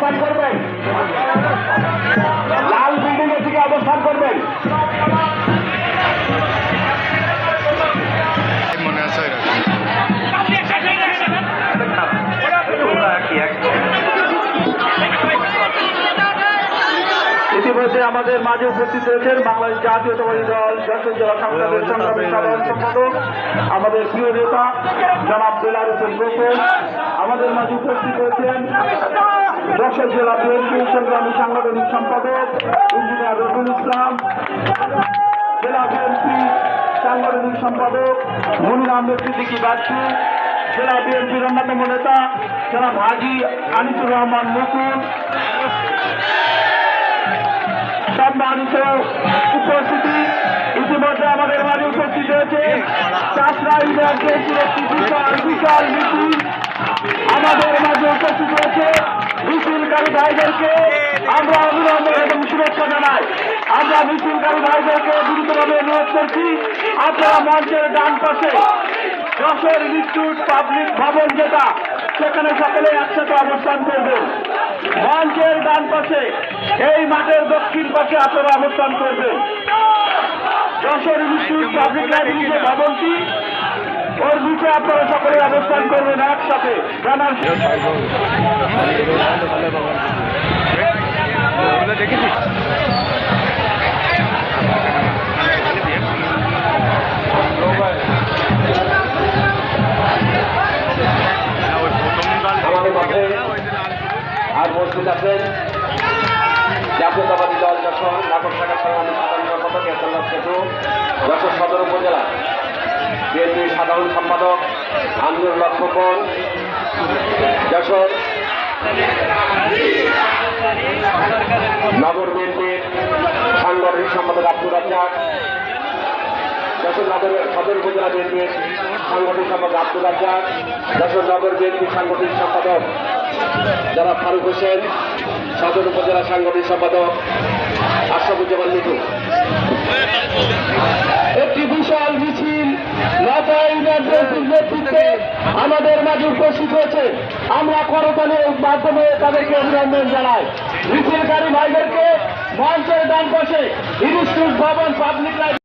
অবস্থান করবেন, লাল বিল্ডিং এর দিকে অবস্থান করবেন। ইতিমধ্যে আমাদের মাঝে উপস্থিত রয়েছেন বাংলাদেশ জাতীয়তাবাদী দল যশোর জেলা সংসদের সংগ্রামী সাধারণ সম্পাদক আমাদের প্রিয় নেতা জনাব বেলাল হোসেন গোপন। আমাদের মাঝে উপস্থিত রয়েছেন যশোর জেলা বিএনপির সংগ্রামী সাংগঠনিক সম্পাদক ইঞ্জিনিয়ার রবিউল ইসলাম, জেলা বিএনপি সাংগঠনিক সম্পাদক মনির আহমেদ সিদ্দিকী বাচ্চু, জেলা বিএনপির অন্যতম নেতা জনাব হাজী আনিসুর রহমান মুকুল। সম্মানিত উপস্থিতি, ইতিমধ্যে আমাদের মাঝে উপস্থিত হয়েছে চাষরা ইউনিয়নের একটি বিশাল মিছিল। আমাদের মাঝে উপস্থিত হয়েছে মিছিলকারী ভাইদেরকে আমরা অভিনন্দন এবং শুভেচ্ছা জানাই। আমরা মিছিলকারী ভাইদেরকে দ্রুতভাবে অনুরোধ করছি, আপনারা মঞ্চের ডান পাশে যশোর ইনস্টিটিউট পাবলিক ভবন যেটা, সেখানে সকলে একসাথে অবস্থান করবেন। মঞ্চের ডান পাশে এই মাঠের দক্ষিণ পাশে আপনারা অবস্থান করবেন। যশোর ইনস্টিটিউট পাবলিক লাইব্রেরি যে ভবনটি, ওর নিচে আপনারা সকলে অবস্থান করবেন একসাথে। জানার আমাদের মধ্যে আর উপস্থিত আছেন জাতীয়তাবাদী দল যশোর নাটক শাখার সংগ্রামী সাধারণ সম্পাদক এসএলআর সেতু, যশোর সদর উপজেলা বিএনপির সাধারণ সম্পাদক আমিনুল্লাহ খোকন, যশোর নগর বিএনপির সাংগঠনিক সম্পাদক আব্দুর রাজ্জাক, যশোর নগর সদর উপজেলা বিএনপির সাংগঠনিক সম্পাদক আব্দুর রাজ্জাক, যশোর নগর বিএনপির সাংগঠনিক সম্পাদক যারা ফারুক হোসেন, সদর উপজেলা সাংগঠনিক সম্পাদক আশরাফুজ্জামান মিঠু। একটি বিশাল মিছিল নেতৃত্বে আমাদের মাঝে উপস্থিত হয়েছে। আমরা করতালির মাধ্যমে তাদেরকে অভিনন্দন জানাই। মিছিলকারী ভাইদেরকে মঞ্চের ডান পাশে ইনস্টিটিউট ভবন পাবলিক